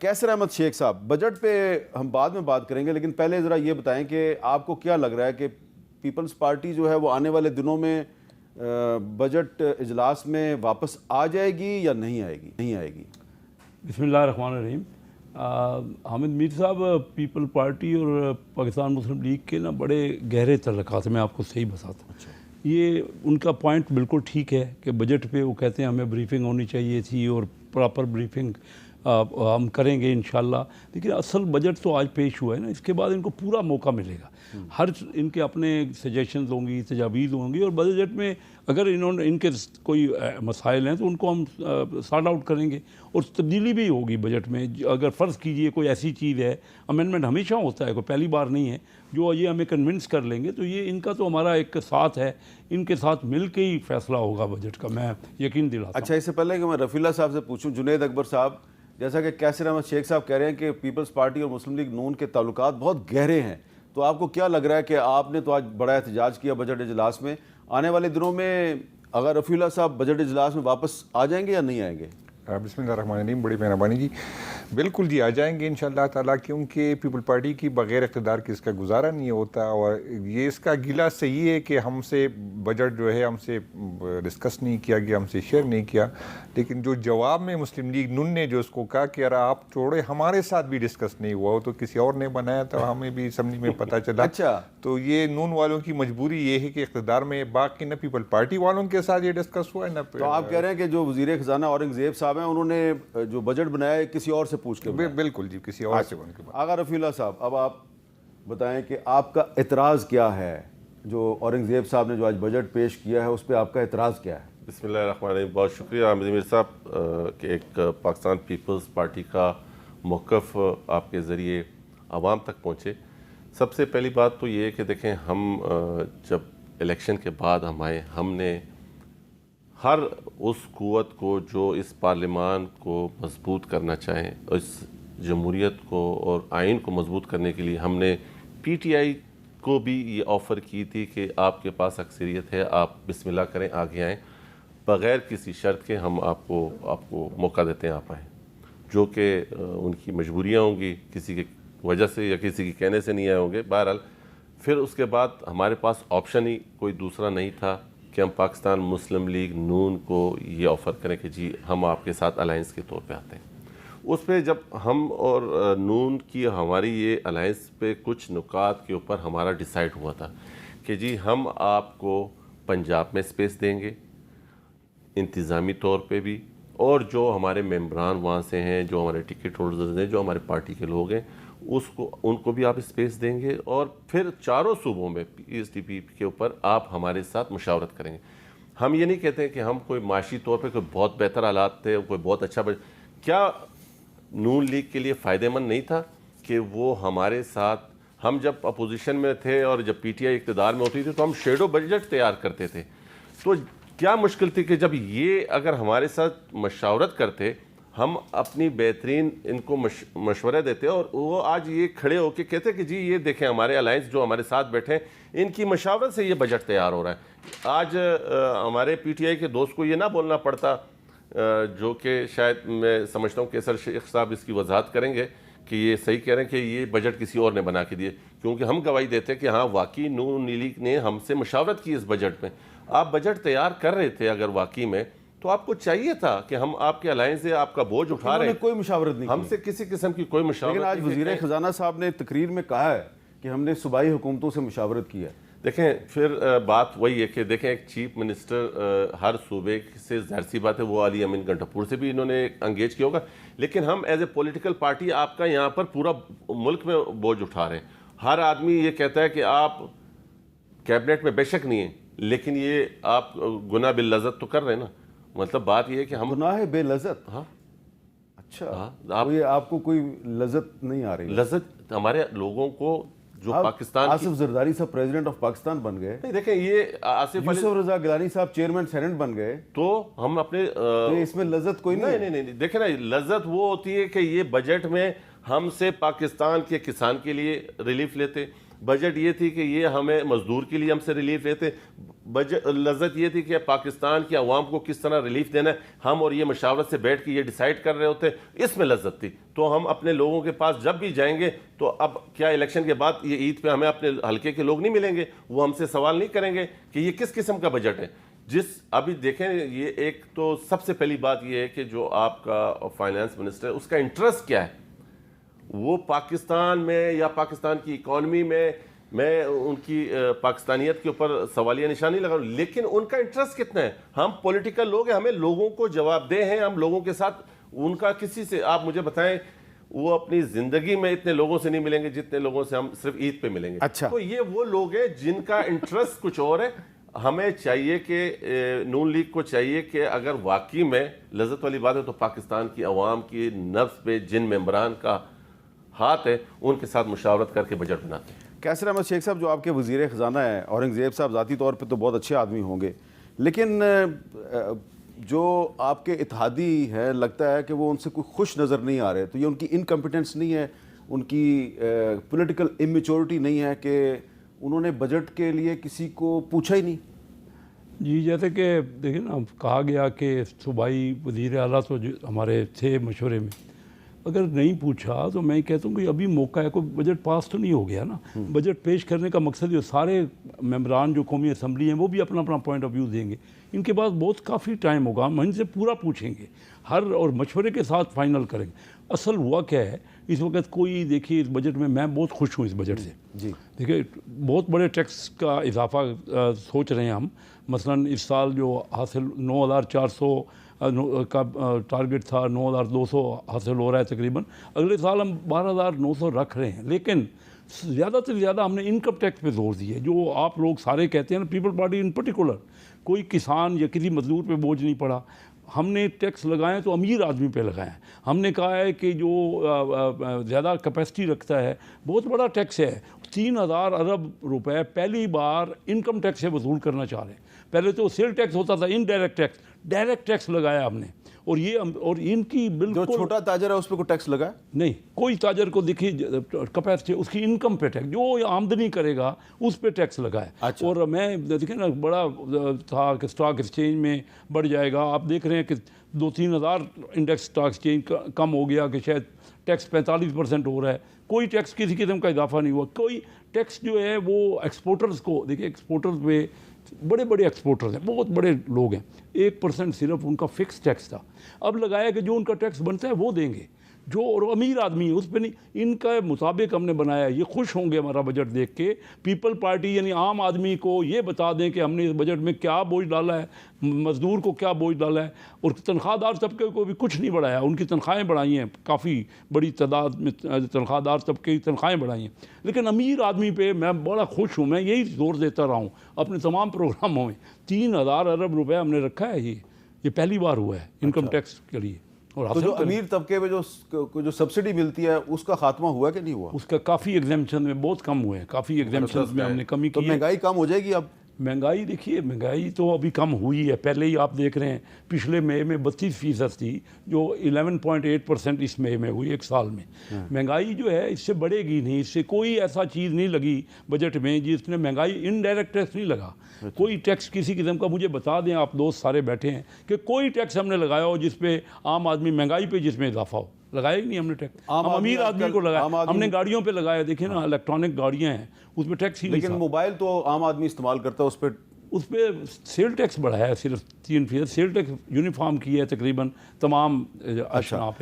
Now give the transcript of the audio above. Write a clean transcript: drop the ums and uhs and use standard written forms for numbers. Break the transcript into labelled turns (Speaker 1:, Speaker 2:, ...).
Speaker 1: کیسر احمد شیخ صاحب، بجٹ پہ ہم بعد میں بات کریں گے، لیکن پہلے ذرا یہ بتائیں کہ آپ کو کیا لگ رہا ہے کہ پیپلز پارٹی جو ہے وہ آنے والے دنوں میں بجٹ اجلاس میں واپس آ جائے گی یا نہیں آئے گی؟
Speaker 2: بسم اللہ الرحمن الرحیم۔ حامد میر صاحب، پیپل پارٹی اور پاکستان مسلم لیگ کے نا بڑے گہرے تعلقات ہیں، میں آپ کو صحیح بتاتا ہوں۔ یہ ان کا پوائنٹ بالکل ٹھیک ہے کہ بجٹ پہ وہ کہتے ہیں ہمیں بریفنگ ہونی چاہیے تھی اور پراپر بریفنگ ہم کریں گے انشاءاللہ، لیکن اصل بجٹ تو آج پیش ہوا ہے نا، اس کے بعد ان کو پورا موقع ملے گا۔ ہر ان کے اپنے سجیشنز ہوں گی، تجاویز ہوں گی، اور بجٹ میں اگر ان کے کوئی مسائل ہیں تو ان کو ہم سارٹ آؤٹ کریں گے، اور تبدیلی بھی ہوگی بجٹ میں۔ اگر فرض کیجئے کوئی ایسی چیز ہے، امینڈمنٹ ہمیشہ ہوتا ہے، کوئی پہلی بار نہیں ہے، جو یہ ہمیں کنونس کر لیں گے تو یہ ان کا تو ہمارا ایک ساتھ ہے، ان کے ساتھ مل کے ہی فیصلہ ہوگا بجٹ کا، میں یقین دلاتا ہوں۔
Speaker 1: اچھا، اس سے پہلے کہ میں رفیع اللہ صاحب سے پوچھوں، جنید اکبر صاحب، جیسا کہ کیسر احمد شیخ صاحب کہہ رہے ہیں کہ پیپلز پارٹی اور مسلم لیگ نون کے تعلقات بہت گہرے ہیں، تو آپ کو کیا لگ رہا ہے کہ آپ نے تو آج بڑا احتجاج کیا بجٹ اجلاس میں، آنے والے دنوں میں اگر رفیع اللہ صاحب بجٹ اجلاس میں واپس آ جائیں گے یا نہیں آئیں گے؟
Speaker 3: بسم اللہ الرحمن الرحیم، بڑی مہربانی جی۔ بالکل جی، آ جائیں گے انشاءاللہ تعالیٰ، کیونکہ پیپل پارٹی کی بغیر اقتدار کی اس کا گزارا نہیں ہوتا، اور یہ اس کا گلہ صحیح ہے کہ ہم سے بجٹ جو ہے ہم سے ڈسکس نہیں کیا گیا، ہم سے شیئر نہیں کیا، لیکن جو جواب میں مسلم لیگ نون نے جو اس کو کہا کہ یار آپ چھوڑے، ہمارے ساتھ بھی ڈسکس نہیں ہوا، تو کسی اور نے بنایا تو ہمیں بھی اسمبلی میں پتہ چلا۔
Speaker 1: اچھا، تو
Speaker 3: یہ نون والوں کی مجبوری یہ ہے کہ اقتدار میں باقی نہ پیپل پارٹی والوں کے ساتھ یہ ڈسکس ہوا ہے نہ۔
Speaker 1: تو آپ کہہ رہے ہیں کہ جو وزیر خزانہ اورنگزیب صاحب ہیں، انہوں نے جو بجٹ بنایا ہے کسی اور سے پوچھ کے بنایا؟
Speaker 3: بالکل جی، کسی اور سے بن کے۔
Speaker 1: آغا رفیع اللہ صاحب، اب آپ بتائیں کہ آپ کا اعتراض کیا ہے؟ جو اورنگزیب صاحب نے جو آج بجٹ پیش کیا ہے اس پہ آپ کا اعتراض کیا ہے؟
Speaker 4: بسم اللہ الرحمن الرحیم، بہت شکریہ حامد میر صاحب کہ ایک پاکستان پیپلز پارٹی کا موقف آپ کے ذریعے عوام تک پہنچے۔ سب سے پہلی بات تو یہ ہے کہ دیکھیں، ہم جب الیکشن کے بعد ہم آئے، ہم نے ہر اس قوت کو جو اس پارلیمان کو مضبوط کرنا چاہیں، اس جمہوریت کو اور آئین کو مضبوط کرنے کے لیے، ہم نے پی ٹی آئی کو بھی یہ آفر کی تھی کہ آپ کے پاس اکثریت ہے، آپ بسم اللہ کریں، آگے آئیں، بغیر کسی شرط کے ہم آپ کو موقع دیتے ہیں، آپ آئیں، جو کہ ان کی مجبوریاں ہوں گی، کسی کی وجہ سے یا کسی کے کہنے سے نہیں آئے ہوں گے۔ بہرحال پھر اس کے بعد ہمارے پاس آپشن ہی کوئی دوسرا نہیں تھا کہ ہم پاکستان مسلم لیگ نون کو یہ آفر کریں کہ جی ہم آپ کے ساتھ الائنس کے طور پہ آتے ہیں۔ اس پہ جب ہم اور نون کی ہماری یہ الائنس پہ کچھ نکات کے اوپر ہمارا ڈیسائیڈ ہوا تھا کہ جی ہم آپ کو پنجاب میں اسپیس دیں گے انتظامی طور پہ بھی، اور جو ہمارے ممبران وہاں سے ہیں، جو ہمارے ٹکٹ ہولڈرز ہیں، جو ہمارے پارٹی کے لوگ ہیں، ان کو بھی آپ اسپیس دیں گے، اور پھر چاروں صوبوں میں ایس ڈی پی کے اوپر آپ ہمارے ساتھ مشاورت کریں گے۔ ہم یہ نہیں کہتے ہیں کہ ہم کوئی معاشی طور پہ کوئی بہت بہتر حالات تھے، کوئی بہت اچھا کیا نون لیگ کے لیے فائدہ مند نہیں تھا کہ وہ ہمارے ساتھ، ہم جب اپوزیشن میں تھے اور جب پی ٹی آئی اقتدار میں ہوتی تھی تو ہم شیڈو بجٹ تیار کرتے تھے، تو کیا مشکل تھی کہ جب یہ اگر ہمارے ساتھ مشاورت کرتے، ہم اپنی بہترین ان کو مشورہ دیتے، اور وہ آج یہ کھڑے ہو کے کہتے کہ جی یہ دیکھیں ہمارے الائنس جو ہمارے ساتھ بیٹھے ہیں، ان کی مشاورت سے یہ بجٹ تیار ہو رہا ہے۔ آج ہمارے پی ٹی آئی کے دوست کو یہ نہ بولنا پڑتا، جو کہ شاید میں سمجھتا ہوں کیسر شیخ صاحب اس کی وضاحت کریں گے کہ یہ صحیح کہہ رہے ہیں کہ یہ بجٹ کسی اور نے بنا کے دیے، کیونکہ ہم گواہی دیتے کہ ہاں واقعی نون لیگ نے ہم سے مشاورت کی اس بجٹ میں۔ آپ بجٹ تیار کر رہے تھے اگر واقعی میں، تو آپ کو چاہیے تھا کہ ہم آپ کے الائنس سے آپ کا بوجھ اٹھا رہے ہیں،
Speaker 1: کوئی مشاورت نہیں،
Speaker 4: ہم سے کسی قسم کی کوئی مشاورت نہیں۔
Speaker 1: لیکن آج وزیر خزانہ صاحب نے تقریر میں کہا ہے کہ ہم نے صوبائی حکومتوں سے مشاورت کی ہے۔
Speaker 4: دیکھیں پھر بات وہی ہے کہ دیکھیں ایک چیف منسٹر ہر صوبے سے، ظاہر سی بات ہے وہ علی امین گنٹاپور سے بھی انہوں نے انگیج کیا ہوگا، لیکن ہم ایز اے پولیٹیکل پارٹی آپ کا یہاں پر پورا ملک میں بوجھ اٹھا رہے ہیں۔ ہر آدمی یہ کہتا ہے کہ آپ کیبنٹ میں بے شک نہیں ہیں، لیکن یہ آپ گناہ باللذت تو کر رہے ہیں نا، مطلب بات یہ ہے کہ ہم
Speaker 1: گناہ بے لذت۔
Speaker 4: ہاں
Speaker 1: اچھا، یہ آپ کو کوئی لذت نہیں آ رہی؟
Speaker 4: لذت ہمارے لوگوں کو جو پاکستان،
Speaker 1: آصف زرداری صاحب پریزیڈنٹ آف پاکستان بن گئے،
Speaker 4: نہیں دیکھیں یہ آصف
Speaker 1: یوسف رضا گیلانی صاحب چیئرمین سینٹ بن گئے،
Speaker 4: تو ہم اپنے
Speaker 1: اس میں لذت کوئی نہیں؟
Speaker 4: نہیں دیکھیں نا، لذت وہ ہوتی ہے کہ یہ بجٹ میں ہم سے پاکستان کے کسان کے لیے ریلیف لیتے، بجٹ یہ تھی کہ یہ ہمیں مزدور کے لیے ہم سے ریلیف لیتے، لذت یہ تھی کہ پاکستان کی عوام کو کس طرح ریلیف دینا ہے، ہم اور یہ مشاورت سے بیٹھ کے یہ ڈیسائیڈ کر رہے ہوتے، اس میں لذت تھی. تو ہم اپنے لوگوں کے پاس جب بھی جائیں گے تو اب کیا الیکشن کے بعد یہ عید پہ ہمیں اپنے حلقے کے لوگ نہیں ملیں گے، وہ ہم سے سوال نہیں کریں گے کہ یہ کس قسم کا بجٹ ہے. ابھی دیکھیں، یہ ایک تو سب سے پہلی بات یہ ہے کہ جو آپ کا فائنانس منسٹر ہے اس کا انٹرسٹ کیا ہے، وہ پاکستان میں یا پاکستان کی اکانومی میں ان کی پاکستانیت کے اوپر سوالیہ نشانی لگا، لیکن ان کا انٹرسٹ کتنا ہے. ہم پولیٹیکل لوگ ہیں، ہمیں لوگوں کو جواب دہ ہیں، ہم لوگوں کے ساتھ ان کا کسی سے آپ مجھے بتائیں وہ اپنی زندگی میں اتنے لوگوں سے نہیں ملیں گے جتنے لوگوں سے ہم صرف عید پہ ملیں گے.
Speaker 1: اچھا.
Speaker 4: تو یہ وہ لوگ ہیں جن کا انٹرسٹ کچھ اور ہے. ہمیں چاہیے کہ نون لیگ کو چاہیے کہ اگر واقعی میں لذت والی بات ہے تو پاکستان کی عوام کی نفس پہ جن ممبران کا ہاتھ ہے ان کے ساتھ مشاورت کر کے بجٹ بناتے ہیں.
Speaker 1: کیسر احمد شیخ صاحب جو آپ کے وزیر خزانہ ہیں، اورنگزیب صاحب ذاتی طور پہ تو بہت اچھے آدمی ہوں گے، لیکن جو آپ کے اتحادی ہیں لگتا ہے کہ وہ ان سے کوئی خوش نظر نہیں آ رہے. تو یہ ان کی انکمپیٹنس نہیں ہے، ان کی پولیٹیکل امیچورٹی نہیں ہے کہ انہوں نے بجٹ کے لیے کسی کو پوچھا ہی نہیں؟
Speaker 2: جی جیسے کہ دیکھیں نا، کہا گیا کہ صوبائی وزیر اعلیٰ تو ہمارے تھے مشورے میں، اگر نہیں پوچھا تو میں کہتا ہوں کہ ابھی موقع ہے، کوئی بجٹ پاس تو نہیں ہو گیا نا. بجٹ پیش کرنے کا مقصد یہ سارے ممبران جو قومی اسمبلی ہیں وہ بھی اپنا اپنا پوائنٹ آف ویو دیں گے. ان کے پاس بہت کافی ٹائم ہوگا، ہم ان سے پورا پوچھیں گے اور مشورے کے ساتھ فائنل کریں گے. اصل ہوا کیا ہے اس وقت، کوئی دیکھیے اس بجٹ میں بہت خوش ہوں اس بجٹ سے.
Speaker 1: جی
Speaker 2: دیکھیے بہت بڑے ٹیکس کا اضافہ سوچ رہے ہیں ہم. مثلا اس سال جو حاصل 9400 کا ٹارگٹ تھا، 9200 حاصل ہو رہا ہے تقریباً. اگلے سال ہم 12900 رکھ رہے ہیں، لیکن زیادہ سے زیادہ ہم نے انکم ٹیکس پہ زور دیا ہے. جو آپ لوگ سارے کہتے ہیں نا، پیپل پارٹی ان پرٹیکولر، کوئی کسان یا کسی مزدور پہ بوجھ نہیں پڑا. ہم نے ٹیکس لگائے تو امیر آدمی پہ لگائے ہیں. ہم نے کہا ہے کہ جو زیادہ کیپیسٹی رکھتا ہے، بہت بڑا ٹیکس ہے، 3000 ارب روپے پہلی بار انکم ٹیکس سے وصول کرنا چاہ رہے ہیں. پہلے تو سیل ٹیکس ہوتا تھا، انڈائریکٹ ٹیکس، ڈائریکٹ ٹیکس لگایا ہم نے. اور ان کی بالکل
Speaker 1: جو چھوٹا تاجر ہے اس پہ کوئی ٹیکس لگا
Speaker 2: نہیں. کوئی تاجر کو دیکھیے کیپیسٹی اس کی انکم پہ ٹیکس، جو آمدنی کرے گا اس پہ ٹیکس لگائے. اور میں دیکھیں نا، بڑا تھا کہ اسٹاک ایکسچینج میں بڑھ جائے گا. آپ دیکھ رہے ہیں کہ 2-3 ہزار انڈیکس اسٹاک ایکسچینج کم ہو گیا کہ شاید ٹیکس 45% ہو رہا ہے. کوئی ٹیکس کسی قسم کا اضافہ نہیں ہوا. کوئی ٹیکس جو ہے وہ ایکسپورٹرز کو دیکھیں، ایکسپورٹرز پہ بڑے بڑے ایکسپورٹرز ہیں، بہت بڑے لوگ ہیں، 1% صرف ان کا فکس ٹیکس تھا. اب لگایا کہ جو ان کا ٹیکس بنتا ہے وہ دیں گے، جو اور امیر آدمی ہے اس پہ نہیں. ان کا مطابق ہم نے بنایا. یہ خوش ہوں گے ہمارا بجٹ دیکھ کے. پیپل پارٹی یعنی عام آدمی کو یہ بتا دیں کہ ہم نے اس بجٹ میں کیا بوجھ ڈالا ہے، مزدور کو کیا بوجھ ڈالا ہے. اور تنخواہ دار طبقے کو بھی کچھ نہیں بڑھایا، ان کی تنخواہیں بڑھائی ہیں، کافی بڑی تعداد میں تنخواہ دار طبقے کی تنخواہیں بڑھائی ہیں. لیکن امیر آدمی پہ میں بڑا خوش ہوں. میں یہی زور دیتا رہا ہوں اپنے تمام پروگراموں میں. 3000 ارب روپے ہم نے رکھا ہے. یہ پہلی بار ہوا ہے انکم ٹیکس کے لیے.
Speaker 1: تو جو امیر طبقے میں جو سبسڈی ملتی ہے اس کا خاتمہ ہوا کہ نہیں ہوا؟
Speaker 2: اس کا کافی ایگزیمپشن میں بہت کم ہوئے ہیں، کافی ایگزیمپشن میں ہم نے کمی کی.
Speaker 1: تو مہنگائی کم ہو جائے گی اب؟
Speaker 2: مہنگائی دیکھیے، مہنگائی تو ابھی کم ہوئی ہے. پہلے ہی آپ دیکھ رہے ہیں پچھلے مئی میں 32% تھی، جو 11.8% اس مئی میں ہوئی ایک سال میں. مہنگائی جو ہے اس سے بڑھے گی نہیں. اس سے کوئی ایسا چیز نہیں لگی بجٹ میں جس نے مہنگائی، انڈائریکٹ ٹیکس نہیں لگا. کوئی ٹیکس کسی قسم کا مجھے بتا دیں، آپ دوست سارے بیٹھے ہیں، کہ کوئی ٹیکس ہم نے لگایا ہو جس پہ عام آدمی مہنگائی پہ جس میں اضافہ ہو. لگایا ہی نہیں ہم نے ٹیکس. ہم امیر آدمی کو لگایا، ہم نے گاڑیوں پہ لگایا. دیکھیں نا، الیکٹرانک گاڑیاں ہیں اس پہ ٹیکس ہی نہیں.
Speaker 1: لیکن موبائل تو عام آدمی استعمال کرتا ہے،
Speaker 2: اس پہ سیل ٹیکس بڑھایا ہے صرف 3%. سیل ٹیکس یونیفارم کی ہے تقریباً تمام اشیاء پہ.